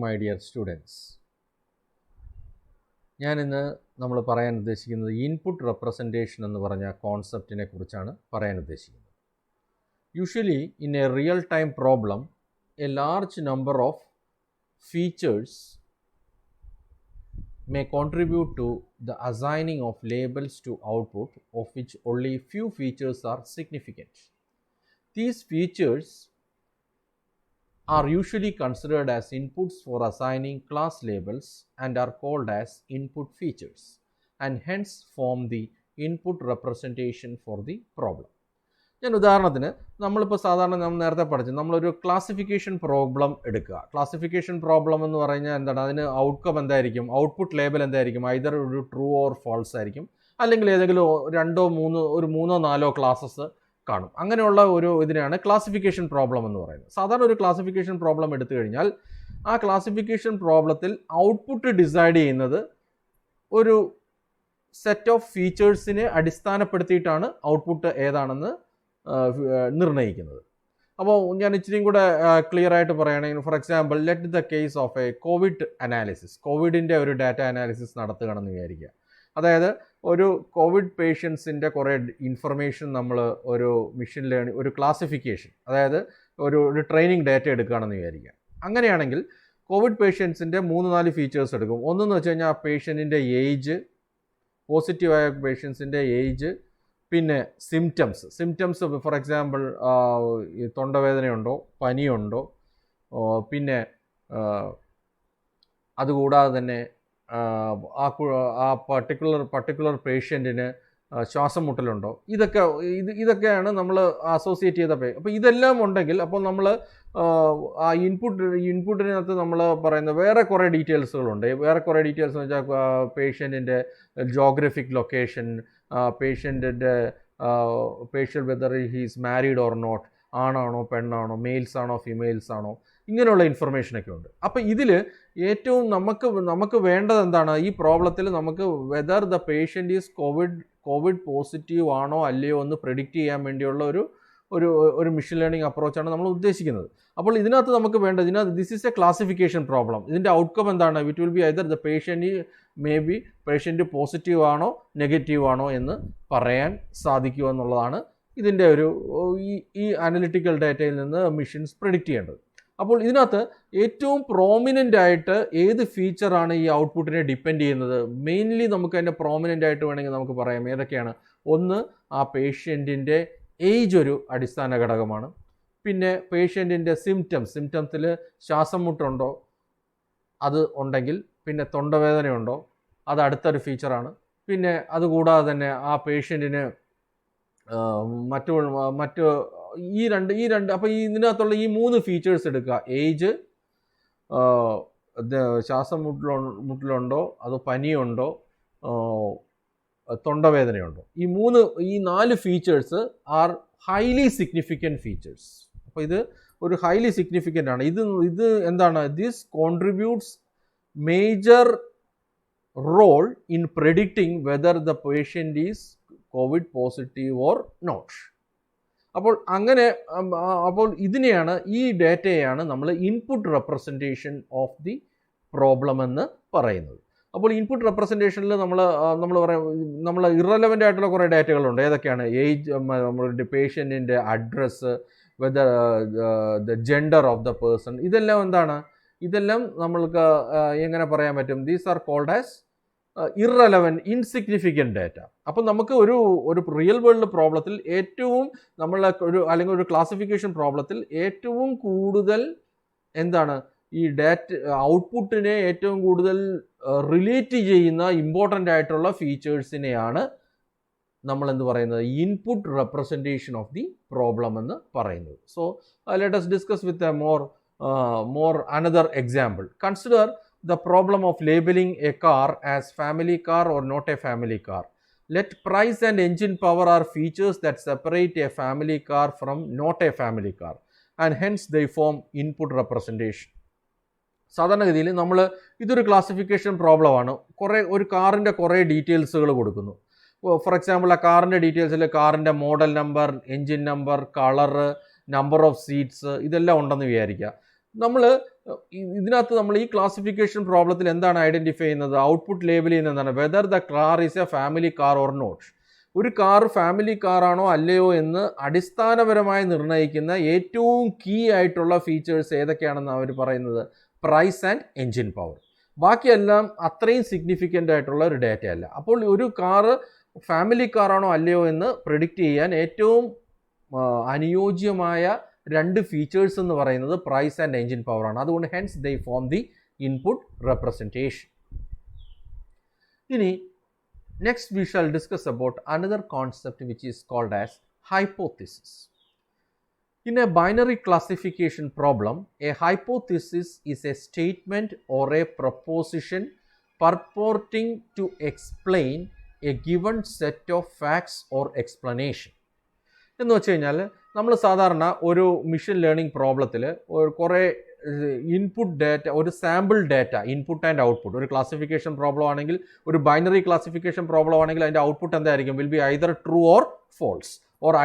my dear students. ഞാൻ ഇന്ന് നമ്മൾ പറയാൻ ഉദ്ദേശിക്കുന്നത് ഇൻപുട്ട് റെപ്രസെൻറ്റേഷൻ എന്ന് പറഞ്ഞ കോൺസെപ്റ്റിനെ കുറിച്ചാണ് പറയാൻ ഉദ്ദേശിക്കുന്നത്. Usually in A real time problem A large number of features may contribute to the assigning of labels to output, of which only few features are significant. These features are usually considered as inputs for assigning class labels and are called as input features, and hence form the input representation for the problem. ഞാൻ ഉദാഹരണത്തിന് നമ്മളിപ്പോൾ സാധാരണ നമ്മൾ നേരത്തെ പഠിച്ചു നമ്മളൊരു classification problem എടുക്കുക. Classification problem എന്ന് പറഞ്ഞാൽ എന്താണ്, അതിന് ഔട്ട്കം എന്തായിരിക്കും, ഔട്ട്പുട്ട് ലേബൽ എന്തായിരിക്കും, ഐദർ ഒരു ട്രൂ ഓർ ഫാൾസ് ആയിരിക്കും, അല്ലെങ്കിൽ ഏതെങ്കിലും മൂന്നോ നാലോ ക്ലാസ്സസ് കാണും. അങ്ങനെയുള്ള ഒരു ഇതിനെയാണ് ക്ലാസിഫിക്കേഷൻ പ്രോബ്ലം എന്ന് പറയുന്നത്. സാധാരണ ഒരു ക്ലാസിഫിക്കേഷൻ പ്രോബ്ലം എടുത്തു കഴിഞ്ഞാൽ ആ ക്ലാസിഫിക്കേഷൻ പ്രോബ്ലത്തിൽ ഔട്ട്പുട്ട് ഡിസൈഡ് ചെയ്യുന്നത് ഒരു സെറ്റ് ഓഫ് ഫീച്ചേഴ്സിനെ അടിസ്ഥാനപ്പെടുത്തിയിട്ടാണ് ഔട്ട്പുട്ട് ഏതാണെന്ന് നിർണ്ണയിക്കുന്നത്. അപ്പോൾ ഞാൻ ഇച്ചിരിയും കൂടെ ക്ലിയർ ആയിട്ട് പറയുകയാണെങ്കിൽ, for example let the case of A Covid analysis, കോവിഡിൻ്റെ ഒരു ഡാറ്റ അനാലിസിസ് നടത്തുകയാണെന്ന് വിചാരിക്കുക. അതായത് ഒരു കോവിഡ് പേഷ്യൻസിൻ്റെ കുറേ ഇൻഫർമേഷൻ നമ്മൾ ഒരു മെഷീൻ ലേണിംഗ്, ഒരു ക്ലാസിഫിക്കേഷൻ, അതായത് ഒരു ട്രെയിനിങ് ഡാറ്റ എടുക്കുകയാണെന്ന് വിചാരിക്കുക. അങ്ങനെയാണെങ്കിൽ കോവിഡ് പേഷ്യൻസിൻ്റെ 3-4 ഫീച്ചേഴ്സ് എടുക്കും. ഒന്നെന്ന് വെച്ച് കഴിഞ്ഞാൽ ആ പേഷ്യൻറ്റിൻ്റെ ഏജ്, പോസിറ്റീവായ പേഷ്യൻസിൻ്റെ ഏജ്, പിന്നെ സിംറ്റംസ് ഫോർ എക്സാമ്പിൾ തൊണ്ടവേദനയുണ്ടോ, പനിയുണ്ടോ, പിന്നെ അതുകൂടാതെ തന്നെ ആ പർട്ടിക്കുലർ പേഷ്യൻറ്റിന് ശ്വാസം മുട്ടലുണ്ടോ, ഇതൊക്കെയാണ് നമ്മൾ അസോസിയേറ്റ് ചെയ്ത അപ്പോൾ ഇതെല്ലാം ഉണ്ടെങ്കിൽ അപ്പോൾ നമ്മൾ ആ ഇൻപുട്ടിനകത്ത് നമ്മൾ പറയുന്ന വേറെ കുറേ ഡീറ്റെയിൽസുകളുണ്ട്. വേറെ കുറേ ഡീറ്റെയിൽസ് എന്ന് വെച്ചാൽ പേഷ്യൻറ്റിൻ്റെ ജോഗ്രഫിക് ലൊക്കേഷൻ, പേഷ്യൻറ്റിൻ്റെ whether he's married or not, ആണാണോ പെണ്ണാണോ, മെയിൽസ് ആണോ ഫീമെയിൽസ് ആണോ, ഇങ്ങനെയുള്ള ഇൻഫർമേഷനൊക്കെ ഉണ്ട്. അപ്പോൾ ഇതിൽ ഏറ്റവും നമുക്ക് വേണ്ടത് എന്താണ്, ഈ പ്രോബ്ലത്തിൽ നമുക്ക് whether the patient is COVID positive ആണോ അല്ലയോ എന്ന് പ്രെഡിക്റ്റ് ചെയ്യാൻ വേണ്ടിയുള്ള ഒരു മെഷീൻ ലേണിംഗ് അപ്രോച്ചാണ് നമ്മൾ ഉദ്ദേശിക്കുന്നത്. അപ്പോൾ ഇതിനകത്ത് നമുക്ക് വേണ്ടത്, this is A classification problem. ഇതിൻ്റെ ഔട്ട്കം എന്താണ്, it will be either the patient positive ആണോ നെഗറ്റീവ് ആണോ എന്ന് പറയാൻ സാധിക്കുക എന്നുള്ളതാണ് ഇതിൻ്റെ ഈ അനലിറ്റിക്കൽ ഡാറ്റയിൽ നിന്ന് മെഷീൻസ് പ്രെഡിക്റ്റ് ചെയ്യേണ്ടത്. അപ്പോൾ ഇതിനകത്ത് ഏറ്റവും പ്രോമിനൻ്റ് ആയിട്ട് ഏത് ഫീച്ചറാണ് ഈ ഔട്ട്പുട്ടിനെ ഡിപ്പെൻഡ് ചെയ്യുന്നത്, മെയിൻലി നമുക്ക് അതിൻ്റെ പ്രോമിനൻ്റ് ആയിട്ട് വേണമെങ്കിൽ നമുക്ക് പറയാം ഏതൊക്കെയാണ്. ഒന്ന്, ആ പേഷ്യൻറ്റിൻ്റെ ഏജ് ഒരു അടിസ്ഥാന ഘടകമാണ്. പിന്നെ പേഷ്യൻറ്റിൻ്റെ സിംറ്റംസിൽ ശ്വാസം മുട്ടുണ്ടോ, അത് ഉണ്ടെങ്കിൽ, പിന്നെ തൊണ്ടവേദനയുണ്ടോ, അത് അടുത്തൊരു ഫീച്ചറാണ്. പിന്നെ അതുകൂടാതെ തന്നെ ആ പേഷ്യൻറ്റിന് മറ്റ് ഈ രണ്ട് അപ്പോൾ ഇതിനകത്തുള്ള ഈ 3 ഫീച്ചേഴ്സ് എടുക്കുക. ഏജ്, ശ്വാസം മുട്ടലുണ്ടോ, അതോ പനിയുണ്ടോ, തൊണ്ടവേദനയുണ്ടോ, ഈ 4 features are highly significant features. അപ്പോൾ ഇത് ഒരു ഹൈലി സിഗ്നിഫിക്കൻ്റ് ആണ്. ഇത് എന്താണ്, this contributes major role in predicting whether the patient is COVID positive or not. അപ്പോൾ ഇതിനെയാണ്, ഈ ഡാറ്റയാണ് നമ്മൾ input representation of the problem എന്ന് പറയുന്നത്. അപ്പോൾ ഇൻപുട്ട് റെപ്രസെൻറ്റേഷനിൽ നമ്മൾ ഇറലവൻ്റ് ആയിട്ടുള്ള കുറേ ഡാറ്റകളുണ്ട്. ഏതൊക്കെയാണ്, ഏജ്, നമ്മളുടെ പേഷ്യൻറ്റിൻ്റെ address, whether the gender of the person, ഇതെല്ലാം എന്താണ്, ഇതെല്ലാം നമ്മൾക്ക് എങ്ങനെ പറയാൻ പറ്റും, these are called as irrelevant insignificant data. അപ്പം നമുക്ക് ഒരു റിയൽ വേൾഡ് പ്രോബ്ലത്തിൽ ഏറ്റവും അല്ലെങ്കിൽ ഒരു ക്ലാസിഫിക്കേഷൻ പ്രോബ്ലത്തിൽ ഏറ്റവും കൂടുതൽ എന്താണ്, ഈ ഔട്ട്പുട്ടിനെ ഏറ്റവും കൂടുതൽ റിലേറ്റ് ചെയ്യുന്ന ഇമ്പോർട്ടൻ്റ് ആയിട്ടുള്ള ഫീച്ചേഴ്സിനെയാണ് നമ്മൾ എന്ത് പറയുന്നത്, input representation of the problem എന്ന് പറയുന്നത്. So let us discuss with a more another example. Consider the problem of labeling a car as family car or not a family car. Let price and engine power are features that separate a family car from not a family car, and hence they form input representation. സാധാരണഗതിയിൽ ഇതൊരു classification പ്രോബ്ലമാണ്. ഒരു കാറിൻ്റെ കുറേ ഡീറ്റെയിൽസുകൾ കൊടുക്കുന്നു. For example ആ കാറിൻ്റെ ഡീറ്റെയിൽസിൽ കാറിൻ്റെ model number, engine number, colour, number of seats, ഇതെല്ലാം ഉണ്ടെന്ന് വിചാരിക്കുക. നമ്മൾ ഇതിനകത്ത് നമ്മൾ ഈ ക്ലാസിഫിക്കേഷൻ പ്രോബ്ലത്തിൽ എന്താണ് ഐഡൻറ്റിഫൈ ചെയ്യുന്നത്? ഔട്ട്പുട്ട് ലേബൽ ചെയ്യുന്നത് എന്താണ്? Whether the car is a family car or not. ഒരു കാർ ഫാമിലി കാറാണോ അല്ലയോ എന്ന് അടിസ്ഥാനപരമായി നിർണ്ണയിക്കുന്ന ഏറ്റവും കീ ആയിട്ടുള്ള ഫീച്ചേഴ്സ് ഏതൊക്കെയാണെന്ന് അവർ പറയുന്നത്? Price and engine power. ബാക്കിയെല്ലാം അത്രയും സിഗ്നിഫിക്കൻ്റ് ആയിട്ടുള്ള ഒരു ഡേറ്റ അല്ല. അപ്പോൾ ഒരു കാറ് ഫാമിലി കാറാണോ അല്ലയോ എന്ന് പ്രെഡിക്റ്റ് ചെയ്യാൻ ഏറ്റവും അനുയോജ്യമായ രണ്ട് ഫീച്ചേഴ്സ് എന്ന് പറയുന്നത് പ്രൈസ് ആൻഡ് എൻജിൻ പവർ ആണ്. അതുകൊണ്ട് hence they form the input representation. ഇനി next we shall discuss about another concept which is called as hypothesis. In a binary classification problem, a hypothesis is a statement or a proposition purporting to explain a given set of facts or explanation. എന്ന് വെച്ച് കഴിഞ്ഞാൽ നമ്മൾ സാധാരണ ഒരു machine learning പ്രോബ്ലത്തിൽ കുറേ input data, ഒരു sample data, input and output. ഒരു ക്ലാസിഫിക്കേഷൻ പ്രോബ്ലം ആണെങ്കിൽ, ഒരു ബൈനറി ക്ലാസിഫിക്കേഷൻ പ്രോബ്ലം ആണെങ്കിൽ അതിൻ്റെ ഔട്ട്പുട്ട് എന്തായിരിക്കും? Will be either true or false, or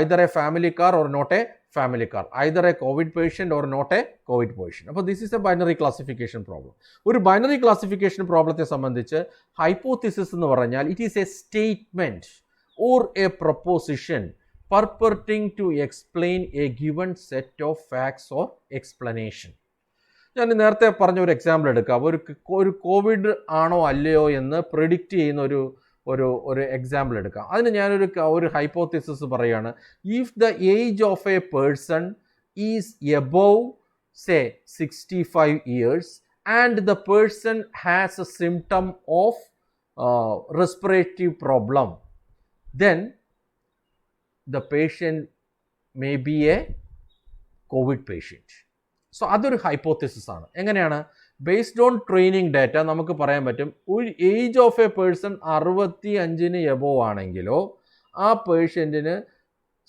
either a family car or not a family car, either a covid patient or not a covid patient. അപ്പോൾ this is a binary classification problem. ഒരു binary classification പ്രോബ്ലത്തെ സംബന്ധിച്ച് hypothesis എന്ന് പറഞ്ഞാൽ it is a statement or A proposition purporting to explain a given set of facts or explanation. ഞാൻ നേരത്തെ പറഞ്ഞ ഒരു എക്സാമ്പിൾ എടുക്കാം. ഒരു കോവിഡ് ആണോ അല്ലയോ എന്ന് പ്രെഡിക്റ്റ് ചെയ്യുന്ന ഒരു എക്സാമ്പിൾ എടുക്കാം. അതിന് ഞാനൊരു ഹൈപ്പോത്തിസിസ് പറയുകയാണ്. If the age of a person is above say 65 years and the person has A symptom of respiratory problem, then the patient may be a COVID patient. So അതൊരു hypothesis ആണ്. എങ്ങനെയാണ്? Based on training data നമുക്ക് പറയാൻ പറ്റും, ഒരു age of a person 65 above ആണെങ്കിലോ ആ പേഷ്യൻറ്റിന്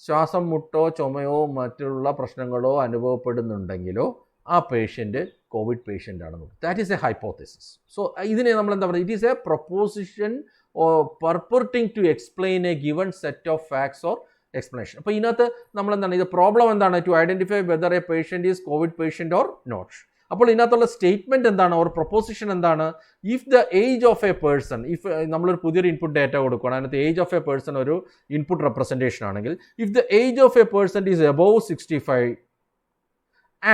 ശ്വാസം മുട്ടോ ചുമയോ മറ്റുള്ള പ്രശ്നങ്ങളോ അനുഭവപ്പെടുന്നുണ്ടെങ്കിലോ ആ പേഷ്യൻ്റ് കോവിഡ് പേഷ്യൻ്റ് ആണെന്ന്. That is a hypothesis. So ഇതിനെ നമ്മൾ എന്താ പറയുക? It is a proposition or purporting to explain a given set of facts or explanation. അപ്പോൾ ഇതിനകത്ത് നമ്മൾ എന്താണ്, ഇത് പ്രോബ്ലം എന്താണ്? To identify whether a patient is covid patient or not. അപ്പോൾ ഇതിനകത്തുള്ള സ്റ്റേറ്റ്മെൻറ്റ് എന്താണ്, ഒരു പ്രൊപ്പോസിഷൻ എന്താണ്? If the age of a person, if നമ്മളൊരു പുതിയൊരു ഇൻപുട്ട് ഡാറ്റ കൊടുക്കുകയാണ്, അതിനകത്ത് ഏജ് ഓഫ് എ പേഴ്സൺ ഒരു ഇൻപുട്ട് റെപ്രസെൻറ്റേഷൻ ആണെങ്കിൽ, if the age of a person is above 65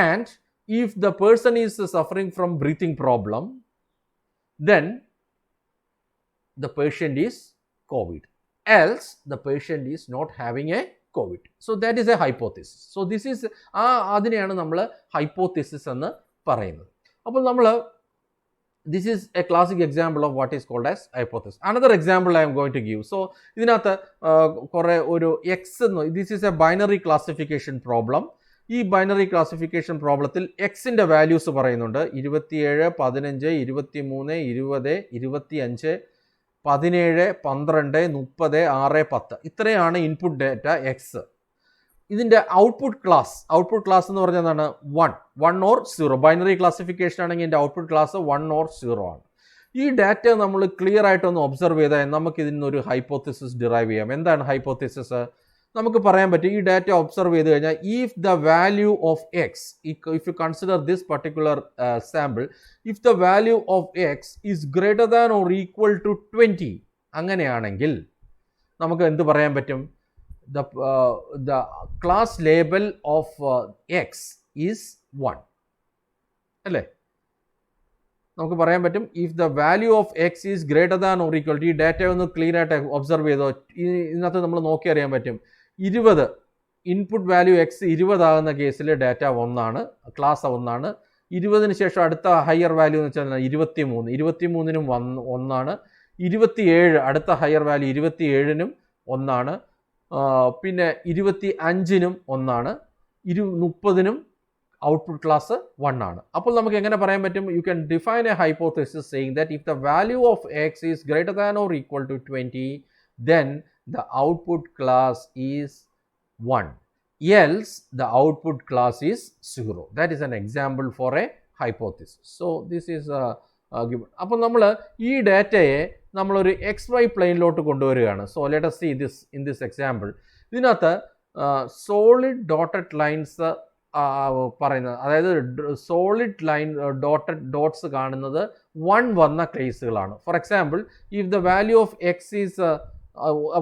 and if the person is suffering from breathing problem, then the patient is COVID. Else the patient is not having a COVID. So that is a hypothesis. So this is അതിനെയാണ് നമ്മൾ hypothesis എന്ന് പറയുന്നത്. അപ്പോൾ നമ്മൾ this is a classic example of what is called as hypothesis. Another example I am going to give. So ഇതിനകത്ത് കുറേ ഒരു x എന്ന്, this is a binary classification problem. ഈ ബൈനറി ക്ലാസിഫിക്കേഷൻ പ്രോബ്ലത്തിൽ എക്സിൻ്റെ വാല്യൂസ് പറയുന്നുണ്ട്. 27, 15, 23, 20, 25, 17, 12, 30, 6, 10. ഇത്രയാണ് ഇൻപുട്ട് ഡാറ്റ എക്സ്. ഇതിൻ്റെ output class എന്ന് പറഞ്ഞാൽ എന്താണ്? 1 ഓർ 0. ബൈനറി ക്ലാസിഫിക്കേഷൻ ആണെങ്കിൽ ഇതിൻ്റെ ഔട്ട്പുട്ട് ക്ലാസ് 1 ഓർ 0 ആണ്. ഈ ഡാറ്റ നമ്മൾ ക്ലിയർ ആയിട്ടൊന്ന് ഒബ്സർവ് ചെയ്താൽ നമുക്ക് ഇതിൽ നിന്നൊരു ഹൈപ്പോത്തിസിസ് ഡിറൈവ് ചെയ്യാം. എന്താണ് ഹൈപ്പോത്തിസിസ്? നമുക്ക് പറയാൻ പറ്റും, ഈ ഡാറ്റ ഒബ്സർവ് ചെയ്ത് കഴിഞ്ഞാൽ if the value of x, if you consider this particular sample, if the value of x is greater than or equal to 20, അങ്ങനെയാണെങ്കിൽ നമുക്ക് എന്ത് പറയാൻ പറ്റും? The class label of x is 1 അല്ലേ? നമുക്ക് പറയാൻ പറ്റും if the value of x is greater than or equal to. ഈ ഡാറ്റ ഒന്ന് ക്ലിയർ ആയിട്ട് ഒബ്സർവ് ചെയ്തോ. ഇതിനകത്ത് നമ്മൾ നോക്കി അറിയാൻ പറ്റും 20 ഇൻപുട്ട് വാല്യൂ എക്സ് 20 ആകുന്ന കേസിൽ ഡാറ്റ 1 ആണ്, ക്ലാസ് 1 ആണ്. 20 ശേഷം അടുത്ത ഹയർ വാല്യൂ എന്ന് വെച്ചാൽ 23, 23നും 1 ആണ്. 27 അടുത്ത ഹയർ വാല്യൂ 27നും 1 ആണ്. പിന്നെ 25നും 1 ആണ്. 30നും ഔട്ട്പുട്ട് ക്ലാസ് 1 ആണ്. അപ്പോൾ നമുക്ക് എങ്ങനെ പറയാൻ പറ്റും? You can define a hypothesis saying that if the value of x is greater than or equal to 20, then the output class is 1, else the output class is 0. That is an example for a hypothesis. So this is given. അപ്പോൾ നമ്മൾ ഈ ഡാറ്റയെ നമ്മളൊരു XY പ്ലെയിനിലോട്ട് കൊണ്ടുവരികയാണ്. So let us see this in this example. ഇതിനകത്ത് solid dotted lines പറയുന്നത്, അതായത് solid line dots കാണുന്നത് 1 വന്ന കേസുകളാണ്. For example, if the value of x is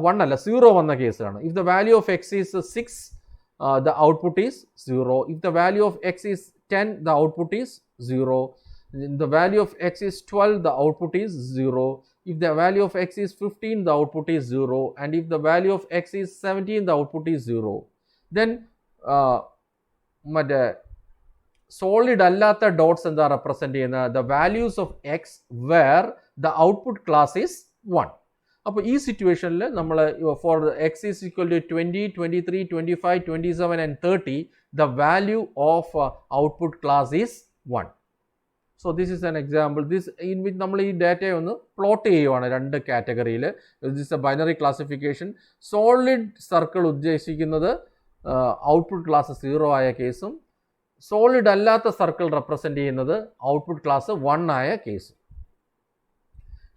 1 അല്ല 0 വന്ന കേസാണ്. If the value of x is 6, the output is 0. If the value of x is 10, the output is 0. If the value of x is 12, the output is 0. If the value of x is 15, the output is 0. And if the value of x is 17, the output is 0. Then solid allata dots എന്താ represent ചെയ്യുന്നത്? The values of x where the output class is 1. അപ്പോൾ ഈ സിറ്റുവേഷനിൽ നമ്മൾ for x is equal to 20, 23, 25, 27 and 30, the value of output class is 1. So this is an example. This in which നമ്മൾ ഈ ഡാറ്റയെ ഒന്ന് പ്ലോട്ട് ചെയ്യുവാണ് 2 കാറ്റഗറിയിൽ. This is a binary classification. Solid circle ഉദ്ദേശിക്കുന്നത് ഔട്ട്പുട്ട് ക്ലാസ് 0 ആയ കേസും, സോളിഡ് അല്ലാത്ത സർക്കിൾ റെപ്രസെൻറ്റ് ചെയ്യുന്നത് ഔട്ട്പുട്ട് ക്ലാസ് 1 ആയ കേസും.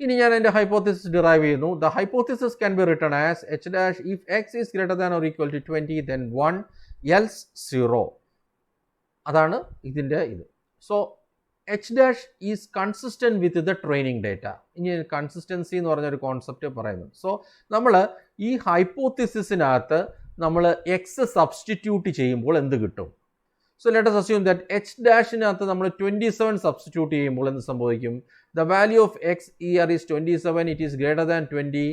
ഇനി ഞാൻ എൻ്റെ ഹൈപ്പോത്തിസിസ് ഡിറൈവ് ചെയ്യുന്നു. The hypothesis can be written as h dash if X is greater than or equal to 20 then 1 else 0. അതാണ് ഇതിൻ്റെ ഇത്. So h dash is consistent with the training data. ഇനി കൺസിസ്റ്റൻസി എന്ന് പറഞ്ഞൊരു കോൺസെപ്റ്റ് പറയുന്നു. So നമ്മൾ ഈ ഹൈപ്പോത്തിസിസിനകത്ത് നമ്മൾ എക്സ് സബ്സ്റ്റിറ്റ്യൂട്ട് ചെയ്യുമ്പോൾ എന്ത് കിട്ടും? So let us assume that h ഡാഷിനകത്ത് നമ്മൾ 27 സബ്സ്റ്റിറ്റ്യൂട്ട് ചെയ്യുമ്പോൾ എന്ത് സംഭവിക്കും? The value of x here is 27, it is greater than 20,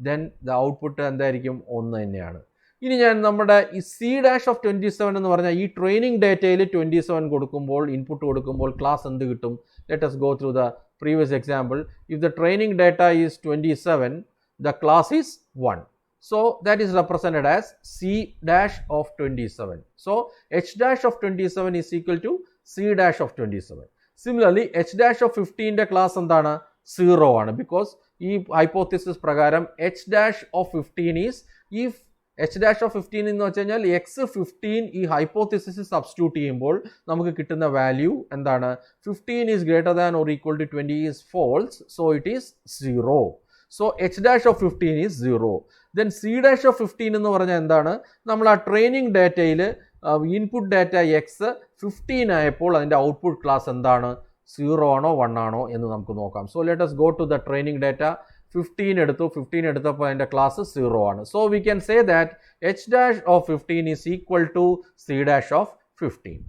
then the output എന്തായിരിക്കും? 1 തന്നെയാണ്. ഇനി ഞാൻ നമ്മുടെ ഈ സി ഡാഷ് ഓഫ് 27 എന്ന് പറഞ്ഞാൽ ഈ ട്രെയിനിങ് ഡേറ്റയിൽ 27 കൊടുക്കുമ്പോൾ, ഇൻപുട്ട് കൊടുക്കുമ്പോൾ ക്ലാസ് എന്ത് കിട്ടും? Let us go through the previous example. If the training data is 27, the class is 1. So that is represented as C dash of 27. So H dash of 27 is equal to C dash of 27. Similarly, H dash of 15 ന്റെ class എന്താണ്? 0 ആണ്. Because ഈ hypothesis പ്രകാരം H dash of 15 is, if H dash of 15 എന്ന് വെച്ച് കഴിഞ്ഞാൽ x15 ഈ hypothesis substitute ചെയ്യുമ്പോൾ നമുക്ക് കിട്ടുന്ന വാല്യൂ എന്താണ്? 15 is greater than or equal to 20 is false. So it is 0. So H dash of 15 is 0. Then C dash of 15 എന്ന് പറഞ്ഞാൽ എന്താണ്? നമ്മൾ ആ ട്രെയിനിങ് ഡാറ്റയിൽ ഇൻപുട്ട് ഡാറ്റ എക്സ് 15 ആയപ്പോൾ അതിൻ്റെ ഔട്ട്പുട്ട് ക്ലാസ് എന്താണ്? 0 ആണോ 1 ആണോ എന്ന് നമുക്ക് നോക്കാം. So let us go to the training data. 15 എടുത്തു. 15 എടുത്തപ്പോൾ അതിൻ്റെ ക്ലാസ് 0 ആണ്. So we can say that H dash of 15 is equal to C dash of 15.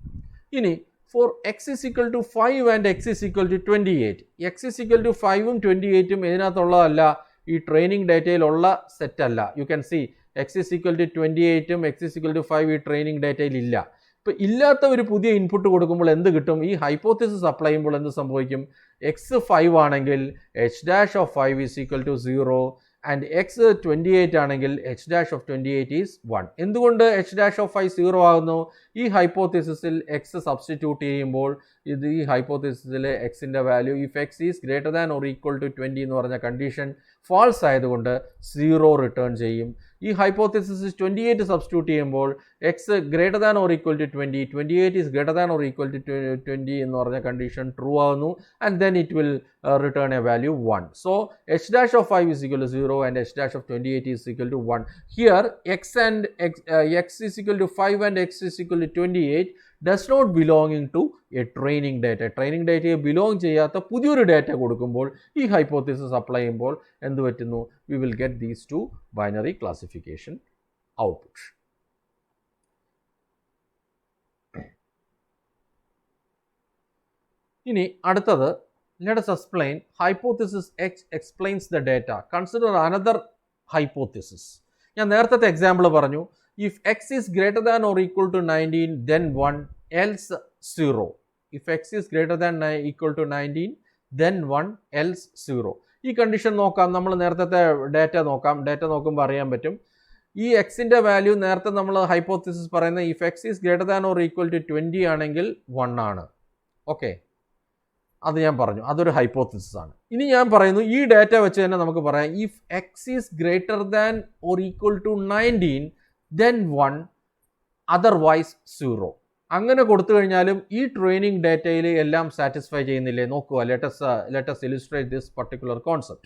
ഇനി for x is equal to 5 and x is equal to 28. x is equal to 5ഉം 28ഉം ഇതിനകത്തുള്ളതല്ല, ഈ training ഡേറ്റയിലുള്ള set അല്ല. You can see X is equal to 28ഉം X is equal to 5 ഈ training ഡേറ്റയിൽ ഇല്ല. ഇപ്പോൾ ഇല്ലാത്ത ഒരു പുതിയ ഇൻപുട്ട് കൊടുക്കുമ്പോൾ എന്ത് കിട്ടും? ഈ ഹൈപ്പോത്തിസിസ് അപ്ലൈ ചെയ്യുമ്പോൾ എന്ത് സംഭവിക്കും? എക്സ് 5 ആണെങ്കിൽ h dash of 5 is equal to 0 and x 28 ആണെങ്കിൽ എച്ച് ഡാഷ് ഓഫ് 28 ഈസ് 1. എന്തുകൊണ്ട് എച്ച് ഡാഷ് ഓഫ് 5 0 ആകുന്നു? ഈ ഹൈപ്പോത്തിസിസിൽ എക്സ് സബ്സ്റ്റിറ്റ്യൂട്ട് ചെയ്യുമ്പോൾ ഇത് ഈ ഹൈപ്പോത്തിസിസിലെ എക്സിൻ്റെ value if X is greater than or equal to 20 എന്ന് പറഞ്ഞ കണ്ടീഷൻ ഫാൾസ് ആയതുകൊണ്ട് 0 റിട്ടേൺ ചെയ്യും. ഈ ഹൈപ്പോത്തിസിസ് 28 സബ്സ്റ്റിറ്റ്യൂട്ട് ചെയ്യുമ്പോൾ x greater than or equal to 20, 28 is greater than or equal to 20 എന്ന് പറഞ്ഞ കണ്ടീഷൻ ട്രൂ ആകുന്നു. And then it will return a value 1. So h dash of 5 is equal to 0 and h dash of 28 is equal to 1. Here x is equal to 5 and x is equal to 28 does not belonging to a training data. Training ഡേറ്റയെ belong ചെയ്യാത്ത പുതിയൊരു data കൊടുക്കുമ്പോൾ ഈ hypothesis apply ചെയ്യുമ്പോൾ എന്ത് പറ്റുന്നു? we will get these two binary classification output. ഇനി അടുത്തത്, let us explain hypothesis X explains the data. Consider another hypothesis. ഞാൻ നേരത്തെ എക്സാമ്പിൾ പറഞ്ഞു. If x is greater than or equal to 19, then 1, else 0. If x is greater than equal to 19, then 1, else 0. ഈ condition നോക്കാം. നമ്മൾ നേരത്തെ data നോക്കാം. Data നോക്കുമ്പോൾ അറിയാൻ പറ്റും. ഈ എക്സിൻ്റെ വാല്യൂ നേരത്തെ നമ്മൾ ഹൈപ്പോത്തിസിസ് പറയുന്ന if X is greater than or equal to 20 ആണെങ്കിൽ 1 ആണ്. ഓക്കെ, അത് ഞാൻ പറഞ്ഞു, അതൊരു ഹൈപ്പോത്തിസിസ് ആണ്. ഇനി ഞാൻ പറയുന്നു ഈ ഡാറ്റ വെച്ച് തന്നെ നമുക്ക് പറയാം if X is greater than or equal to 19 then 1 otherwise 0. അങ്ങനെ കൊടുത്തു കഴിഞ്ഞാലും ഈ ട്രെയിനിങ് ഡാറ്റയിൽ എല്ലാം സാറ്റിസ്ഫൈ ചെയ്യുന്നില്ലേ? നോക്കുക, let us illustrate this particular concept.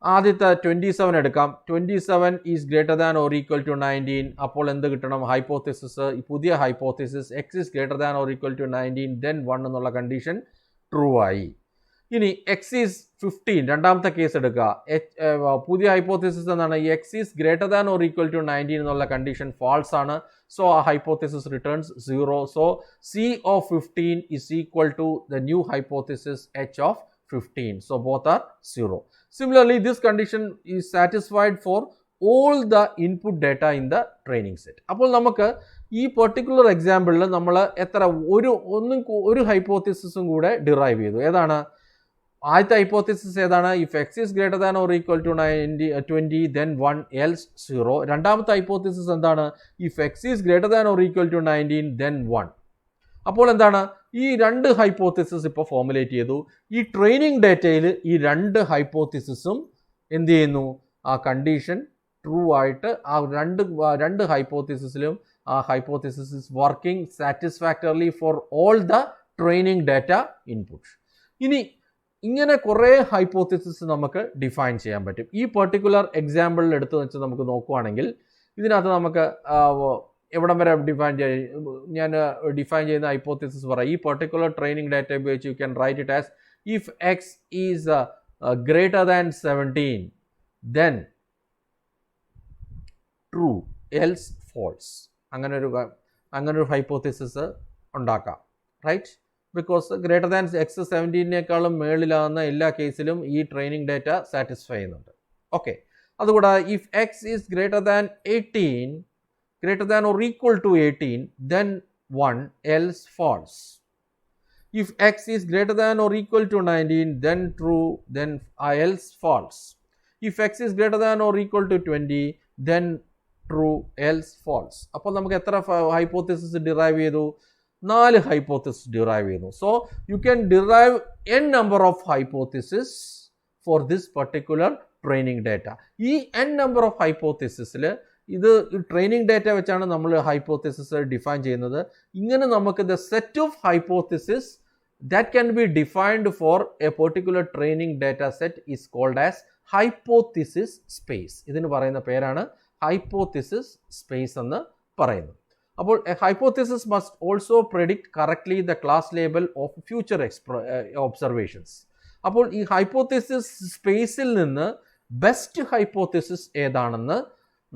ആദ്യത്തെ 27 എടുക്കാം. 27 is greater than or equal to 19. അപ്പോൾ എന്ത് കിട്ടണം? ഹൈപ്പോത്തിസിസ്, പുതിയ hypothesis x is greater than or equal to 19 then 1 എന്നുള്ള കണ്ടീഷൻ ട്രൂ ആയി. ഇനി എക്സ് ഈസ് 15, രണ്ടാമത്തെ കേസ് എടുക്കുക. പുതിയ ഹൈപ്പോത്തിസിസ് എന്താണ്? X is greater than or equal to 19 എന്നുള്ള കണ്ടീഷൻ ഫാൾസ് ആണ്. സോ ആ hypothesis returns 0. So c of 15 is equal to the new hypothesis h of 15. So both are 0. Similarly, this condition is satisfied for all the input data in the training set. അപ്പോൾ നമുക്ക് ഈ particular എക്സാമ്പിളിൽ നമ്മൾ എത്ര ഒരു ഹൈപ്പോത്തിസിസും കൂടെ derive ചെയ്തു. ഏതാണ് ആദ്യത്തെ ഹൈപ്പോത്തിസിസ്? ഏതാണ്? If X is greater than or equal to 20 then 1 else 0. രണ്ടാമത്തെ ഹൈപ്പോത്തിസിസ് എന്താണ്? If X is greater than or equal to 19 then 1. അപ്പോൾ എന്താണ്? ഈ രണ്ട് ഹൈപ്പോത്തിസിസ് ഇപ്പോൾ ഫോർമുലേറ്റ് ചെയ്തു. ഈ ട്രെയിനിങ് ഡേറ്റയിൽ ഈ രണ്ട് ഹൈപ്പോത്തിസിസും എന്ത് ചെയ്യുന്നു? ആ കണ്ടീഷൻ ട്രൂ ആയിട്ട് ആ രണ്ട് ഹൈപ്പോത്തിസിസിലും ആ hypothesis is working satisfactorily for all the training data input. ഇനി ഇങ്ങനെ കുറേ ഹൈപ്പോത്തിസിസ് നമുക്ക് ഡിഫൈൻ ചെയ്യാൻ പറ്റും. ഈ പെർട്ടിക്കുലർ എക്സാമ്പിളിൽ എടുത്ത് വെച്ച് നമുക്ക് നോക്കുവാണെങ്കിൽ ഇതിനകത്ത് നമുക്ക് എവിടം വരെ ഞാൻ ഡിഫൈൻ ചെയ്യുന്ന ഹൈപ്പോത്തിസിസ് പറയാം. ഈ പെർട്ടിക്കുലർ ട്രെയിനിങ് ഡാറ്റ ഉപയോഗിച്ച് you can write it as if X is greater than 17 then true else false. അങ്ങനൊരു ഹൈപ്പോത്തിസിസ് ഉണ്ടാക്കാം. Right? Because greater than X 17നേക്കാളും മേളിലാകുന്ന എല്ലാ കേസിലും ഈ ട്രെയിനിങ് ഡാറ്റ സാറ്റിസ്ഫൈ ചെയ്യുന്നുണ്ട്. ഓക്കെ. അതുകൂടാതെ if X is greater than 18 greater than or equal to 18 then 1 else false. If x is greater than or equal to 19 then true then else false. If x is greater than or equal to 20 then true else false. അപ്പോൾ നമുക്ക് എത്ര hypothesis derive ചെയ്തു? 4 hypothesis derive ചെയ്തു. So you can derive n number of hypothesis for this particular training data. ഈ n number of hypothesisൽ ഇത് training data വെച്ചാണ് നമ്മൾ hypothesis define ചെയ്യുന്നത്. ഇങ്ങനെ നമുക്ക് the set of hypothesis that can be defined for a particular training data set is called as hypothesis space. ഇതിന് പറയുന്ന പേരാണ് ഹൈപ്പോത്തിസിസ് സ്പേസ് എന്ന് പറയുന്നത്. അപ്പോൾ a hypothesis must also predict correctly the class label of future observations. അപ്പോൾ ഈ hypothesis സ്പേസിൽ നിന്ന് ബെസ്റ്റ് ഹൈപ്പോത്തിസിസ് ഏതാണെന്ന്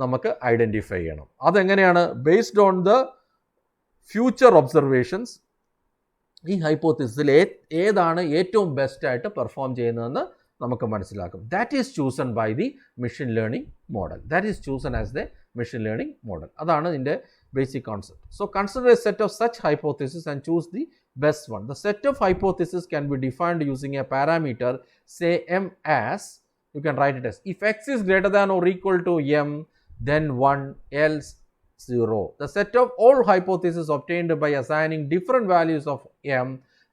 നമുക്ക് ഐഡൻറ്റിഫൈ ചെയ്യണം. അതെങ്ങനെയാണ്? Based on the future observations ഈ ഹൈപ്പോത്തിസിസിൽ ഏതാണ് ഏറ്റവും ബെസ്റ്റായിട്ട് പെർഫോം ചെയ്യുന്നതെന്ന് നമുക്ക് മനസ്സിലാക്കും. That is chosen by the machine learning model. That is chosen as the machine learning model. അതാണ് ഇതിൻ്റെ basic concept. So consider a set of such hypothesis and choose the best one. The set of hypothesis can be defined using a parameter, say m as, you can write it as, if x is greater than or equal to m then 1 else 0. The set of all hypotheses obtained by assigning different values of m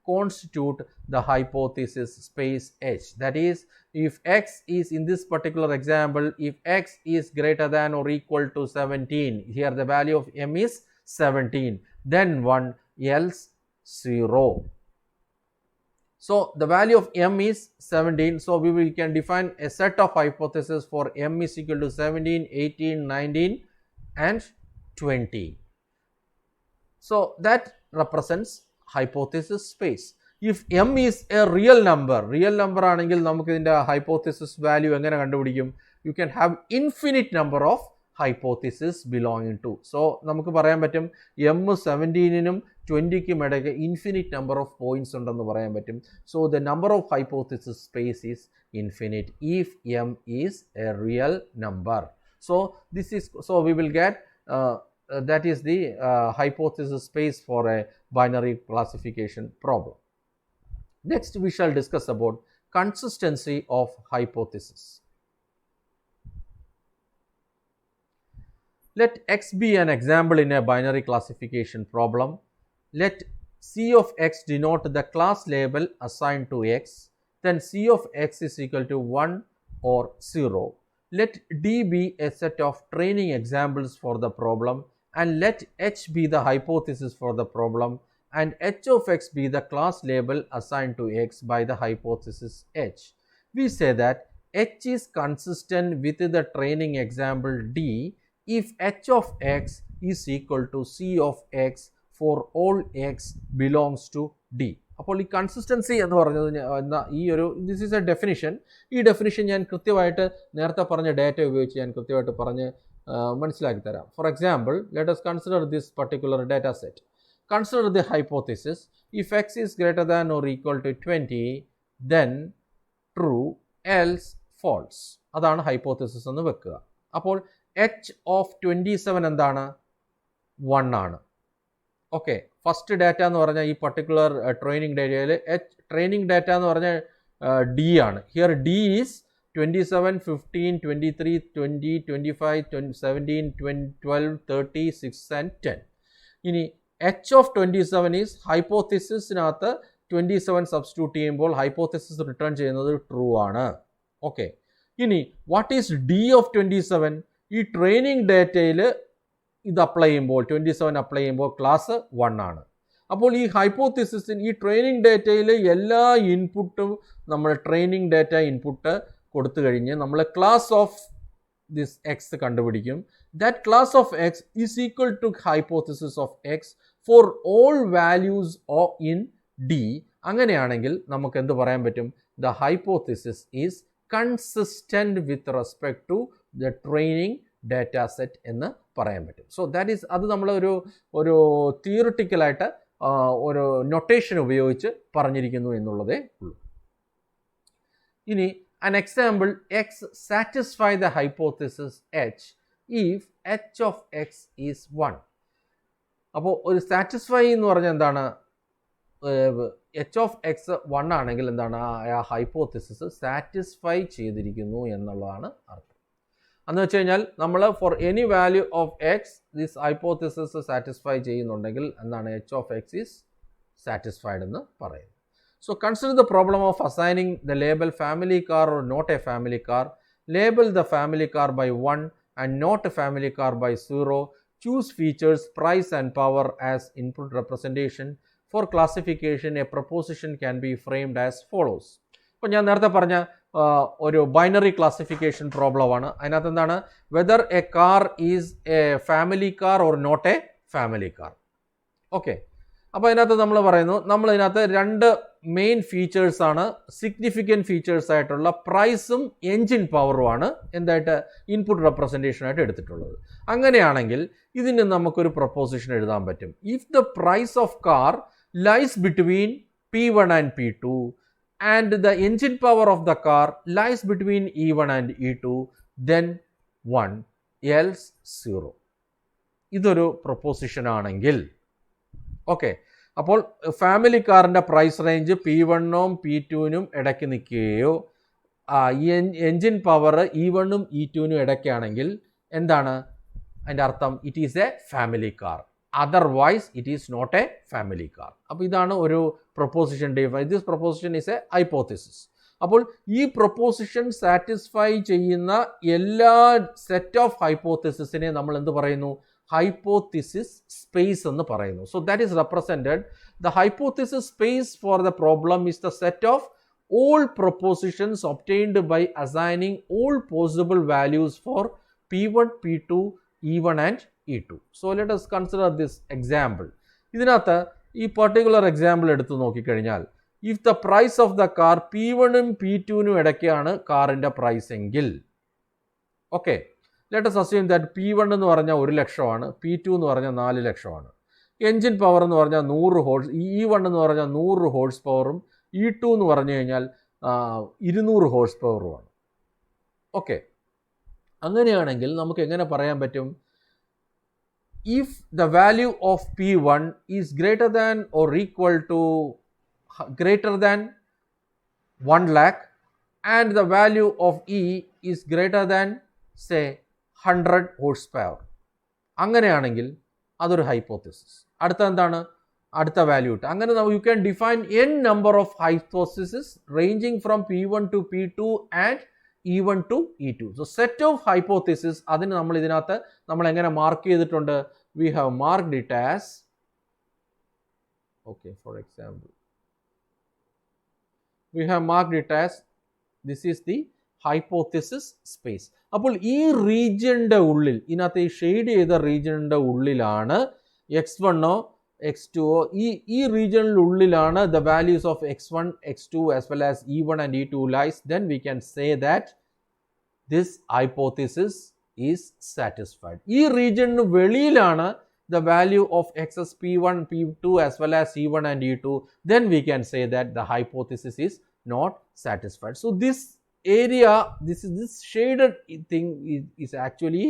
constitute the hypothesis space H. That is, if x is, in this particular example, if x is greater than or equal to 17, here the value of m is 17, then 1 else 0. So the value of m is 17. So we can define a set of hypotheses for m is equal to 17, 18, 19 and 20. So that represents hypothesis space. If m is a real number ആണെങ്കിൽ നമുക്ക് ഇതിൻ്റെ hypothesis value എങ്ങനെ കണ്ടുപിടിക്കും? You can have infinite number of hypothesis belonging to. So നമുക്ക് പറയാൻ പറ്റും m 17നും 20ക്കും ഇടയ്ക്ക് infinite number of points ഉണ്ടെന്ന് പറയാൻ പറ്റും. So the number of hypothesis space is infinite if m is A real number. So this is, so we will get that is the hypothesis space for a binary classification problem. Next we shall discuss about consistency of hypothesis. Let x be an example in a binary classification problem. Let c of x denote the class label assigned to x, then c of x is equal to 1 or 0. Let d be a set of training examples for the problem, and let h be the hypothesis for the problem, and h of x be the class label assigned to x by the hypothesis h. We say that H is consistent with the training example D if H of X is equal to C of X for all X belongs to D. അപ്പോൾ ഈ consistency എന്ന് പറഞ്ഞത് ഈ ഒരു this is A definition. ഈ definition ഞാൻ കൃത്യമായിട്ട് നേരത്തെ പറഞ്ഞ ഡാറ്റ ഉപയോഗിച്ച് ഞാൻ കൃത്യമായിട്ട് പറഞ്ഞ് മനസ്സിലാക്കി തരാം. For example, let us consider this particular data set. Consider the hypothesis. If X is greater than or equal to 20, then true, else false. അതാണ് ഹൈപ്പോത്തിസിസ് എന്ന് വെക്കുക. അപ്പോൾ H of 27 എന്താണ്? 1 ആണ്. ഓക്കെ, ഫസ്റ്റ് ഡാറ്റ എന്ന് പറഞ്ഞാൽ ഈ പർട്ടിക്കുലർ ട്രെയിനിങ് ഡാറ്റയിൽ ട്രെയിനിങ് ഡാറ്റ എന്ന് പറഞ്ഞാൽ ഡി ആണ്. Here D is 27, 15, 23, 20, 25, 17, 12, 30, 6 and 10. ഇനി H of 27 ഈസ് ഹൈപ്പോത്തിസിസിനകത്ത് 27 സബ്സ്റ്റിറ്റ്യൂട്ട് ചെയ്യുമ്പോൾ ഹൈപ്പോത്തിസിസ് റിട്ടേൺ ചെയ്യുന്നത് ട്രൂ ആണ്. ഓക്കെ, ഇനി വാട്ട് ഈസ് ഡി ഓഫ് 27? ഈ ട്രെയിനിങ് ഡാറ്റയിൽ ഇത് അപ്ലൈ ചെയ്യുമ്പോൾ 27 അപ്ലൈ ചെയ്യുമ്പോൾ ക്ലാസ് 1 ആണ്. അപ്പോൾ ഈ ഹൈപ്പോത്തിസിസിന് ഈ ട്രെയിനിങ് ഡാറ്റയിൽ എല്ലാ ഇൻപുട്ടും നമ്മൾ ട്രെയിനിങ് ഡാറ്റ ഇൻപുട്ട് കൊടുത്തു കഴിഞ്ഞ് നമ്മൾ ക്ലാസ് ഓഫ് ദിസ് എക്സ് കണ്ടുപിടിക്കും. That class of x is equal to hypothesis of x for all values in D. അങ്ങനെയാണെങ്കിൽ നമുക്ക് എന്ത് പറയാൻ പറ്റും? The hypothesis is consistent with respect to the training data set എന്ന് പറയാൻ പറ്റും. സോ ദാറ്റ് ഈസ്, അത് നമ്മൾ ഒരു തിയറിറ്റിക്കലായിട്ട് ഒരു നൊട്ടേഷൻ ഉപയോഗിച്ച് പറഞ്ഞിരിക്കുന്നു എന്നുള്ളതേ ഉള്ളൂ. ഇനി an example, X satisfy the hypothesis H if H of X is 1. അപ്പോൾ ഒരു സാറ്റിസ്ഫൈ എന്ന് പറഞ്ഞാൽ എന്താണ്? H of X 1 ആണെങ്കിൽ എന്താണ്? ആ ഹൈപ്പോത്തിസിസ് സാറ്റിസ്ഫൈ ചെയ്തിരിക്കുന്നു എന്നുള്ളതാണ് അർത്ഥം. എന്ന് വെച്ച് കഴിഞ്ഞാൽ നമ്മൾ for any value of X this hypothesis satisfy ചെയ്യുന്നുണ്ടെങ്കിൽ എന്താണ്? H of X is satisfied എന്ന് പറയുന്നത്. So consider the problem of assigning the label family car or not a family car. Label the family car by 1 and not a family car by 0. Choose features, price and power as input representation. For classification, a proposition can be framed as follows. ഇപ്പോൾ ഞാൻ നേരത്തെ പറഞ്ഞ ഒരു binary classification പ്രോബ്ലമാണ്. അതിനകത്ത് എന്താണ്? Whether a car is a family car or not a family car. Okay, അപ്പോൾ അതിനകത്ത് നമ്മൾ പറയുന്നു, നമ്മൾ ഇതിനകത്ത് രണ്ട് മെയിൻ ഫീച്ചേഴ്സാണ്, സിഗ്നിഫിക്കൻറ്റ് ഫീച്ചേഴ്സ് ആയിട്ടുള്ള പ്രൈസും എൻജിൻ പവറുമാണ് എന്തായിട്ട് ഇൻപുട്ട് റെപ്രസെൻറ്റേഷനായിട്ട് എടുത്തിട്ടുള്ളത്. അങ്ങനെയാണെങ്കിൽ ഇതിന് നമുക്കൊരു പ്രൊപ്പോസിഷൻ എഴുതാൻ പറ്റും. If the price of car lies between P1 and P2 and the engine power of the car lies between E1 and E2, then 1 else 0. ഇതൊരു പ്രൊപ്പോസിഷൻ ആണെങ്കിൽ ഓക്കെ, അപ്പോൾ ഫാമിലി കാറിൻ്റെ പ്രൈസ് റേഞ്ച് P1-നും P2-നും ഇടയ്ക്ക് നിൽക്കുകയോ എൻജിൻ പവർ E1-ഉം E2-നും ഇടയ്ക്കാണെങ്കിൽ എന്താണ് അതിൻ്റെ അർത്ഥം? It is a family car, otherwise it is not a family car. അപ്പോൾ ഇതാണ് ഒരു proposition. This proposition is a hypothesis. അപ്പോൾ ഈ പ്രൊപ്പോസിഷൻ സാറ്റിസ്ഫൈ ചെയ്യുന്ന എല്ലാ സെറ്റ് ഓഫ് ഹൈപ്പോത്തിസിസിനെ നമ്മൾ എന്ത് പറയുന്നു? ഹൈപ്പോത്തിസിസ് സ്പേസ് എന്ന് പറയുന്നു. So that is represented, the hypothesis space for the problem is the set of all propositions obtained by assigning all possible values for P1, P2, E1 and E2. So let us consider this example. ഇതിനകത്ത് ഈ particular example എടുത്ത് നോക്കിക്കഴിഞ്ഞാൽ, if the price of the car P1-നും P2-നും ഇടയ്ക്കാണ് കാറിൻ്റെ price എങ്കിൽ, okay, let us assume that P1 എന്ന് പറഞ്ഞാൽ 1 ലക്ഷമാണ്, P2 എന്ന് പറഞ്ഞാൽ 4 ലക്ഷമാണ്. എൻജിൻ പവർ എന്ന് പറഞ്ഞാൽ 100 ഹോഴ്സ്, E1 എന്ന് പറഞ്ഞാൽ 100 ഹോഴ്സ് പവറും E2 എന്ന് പറഞ്ഞു കഴിഞ്ഞാൽ 200 ഹോഴ്സ് പവറുമാണ്. ഓക്കെ, അങ്ങനെയാണെങ്കിൽ നമുക്ക് എങ്ങനെ പറയാൻ പറ്റും? If the value of P1 is greater than or equal to greater than 1 lakh and the value of E is greater than say 100 horsepower, അങ്ങനെയാണെങ്കിൽ അതൊരു ഹൈപ്പോത്തിസിസ്. അടുത്ത എന്താണ്? അടുത്ത വാല്യൂ ഇട്ട് അങ്ങനെ U can define n number of hypothesis ranging from P1 to P2 and E1 to E2. So set of hypothesis, അതിന് നമ്മൾ ഇതിനകത്ത് നമ്മൾ എങ്ങനെ മാർക്ക് ചെയ്തിട്ടുണ്ട്? We have marked it as, okay, for example we have marked it as this is the hypothesis space. അപ്പോൾ ഈ റീജിയൻ്റെ ഉള്ളിൽ, ഇതിനകത്ത് ഈ ഷെയ്ഡ് ചെയ്ത റീജിയൻ്റെ ഉള്ളിലാണ് x1 x2 ഈ റീജിയനിലുള്ളിലാണ് the values of x1 x2 as well as e1 and e2 lies. Then we can say that this hypothesis is satisfied. ഈ റീജിയന് വെളിയിലാണ് the value of x's p1 p2 as well as e1 and e2, then we can say that the hypothesis is not satisfied. So this area, this shaded thing is actually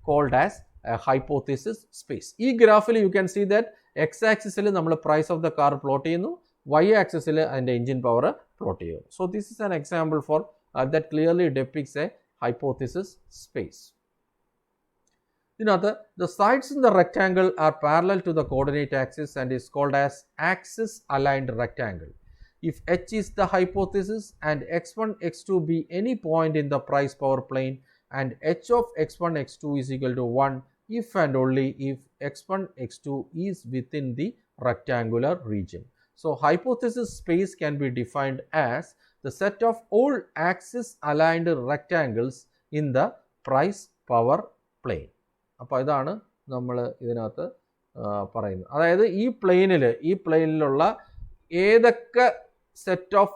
called as a hypothesis space. ഈ ഗ്രാഫിൽ you can see that x ആക്സിസിൽ നമ്മൾ price of the car plot ചെയ്യുന്നു, y ആക്സിസിൽ അതിൻ്റെ engine power plot ചെയ്യുന്നു. So this is an example for that clearly depicts a hypothesis space. ഇതിനകത്ത് the sides in the rectangle are parallel to the coordinate axis and is called as axis aligned rectangle. If h is the hypothesis and x1 x2 be any point in the price power plane and h of x1 x2 is equal to 1 if and only if x1 x2 is within the rectangular region. So hypothesis space can be defined as the set of all axis aligned rectangles in the price power plane. അപ്പോൾ ഇതാണ് നമ്മൾ ഇതിനകത്ത് പറയുന്നത്. അതായത് ഈ പ്ലെയിനിലുള്ള ഏതൊക്കെ set of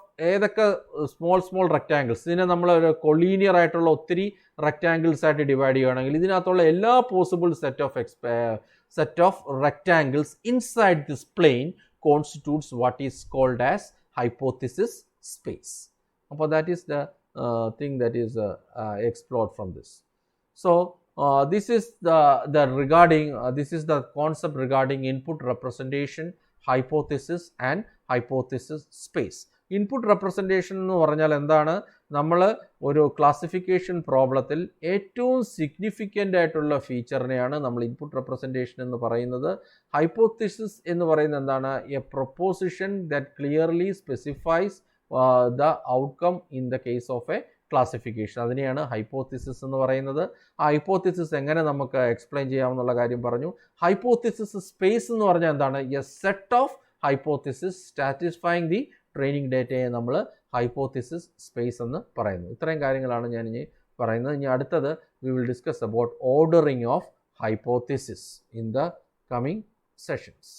small rectangles, ഇതിനെ നമ്മൾ ഒരു കൊളീനിയർ ആയിട്ടുള്ള ഒത്തിരി റെക്റ്റാങ്കിൾസ് ആയിട്ട് ഡിവൈഡ് ചെയ്യുകയാണെങ്കിൽ ഇതിനകത്തുള്ള എല്ലാ possible set of rectangles inside this plane constitutes what is called as hypothesis space. അപ്പോൾ that is the thing that is explored from this. So this is the concept regarding input representation, hypothesis and hypothesis space. Input representation എന്ന് പറഞ്ഞാൽ എന്താണ്? നമ്മൾ ഒരു classification പ്രോബ്ലത്തിൽ ഏറ്റവും significant ആയിട്ടുള്ള ഫീച്ചറിനെയാണ് നമ്മൾ input representation എന്ന് പറയുന്നത്. ഹൈപ്പോത്തിസിസ് എന്ന് പറയുന്നത് എന്താണ്? A proposition that clearly specifies the outcome in the case of A classification. അതിനെയാണ് ഹൈപ്പോത്തിസിസ് എന്ന് പറയുന്നത്. ആ ഹൈപ്പോത്തിസിസ് എങ്ങനെ നമുക്ക് എക്സ്പ്ലെയിൻ ചെയ്യാമെന്നുള്ള കാര്യം പറഞ്ഞു. ഹൈപ്പോത്തിസിസ് സ്പേസ് എന്ന് പറഞ്ഞാൽ എന്താണ്? A set of hypothesis satisfying the training ഡേറ്റയെ നമ്മൾ ഹൈപ്പോത്തിസിസ് സ്പേസ് എന്ന് പറയുന്നു. ഇത്രയും കാര്യങ്ങളാണ് ഞാൻ ഇനി പറയുന്നത്. ഇനി അടുത്തത് we will discuss about ordering of hypothesis in the coming sessions.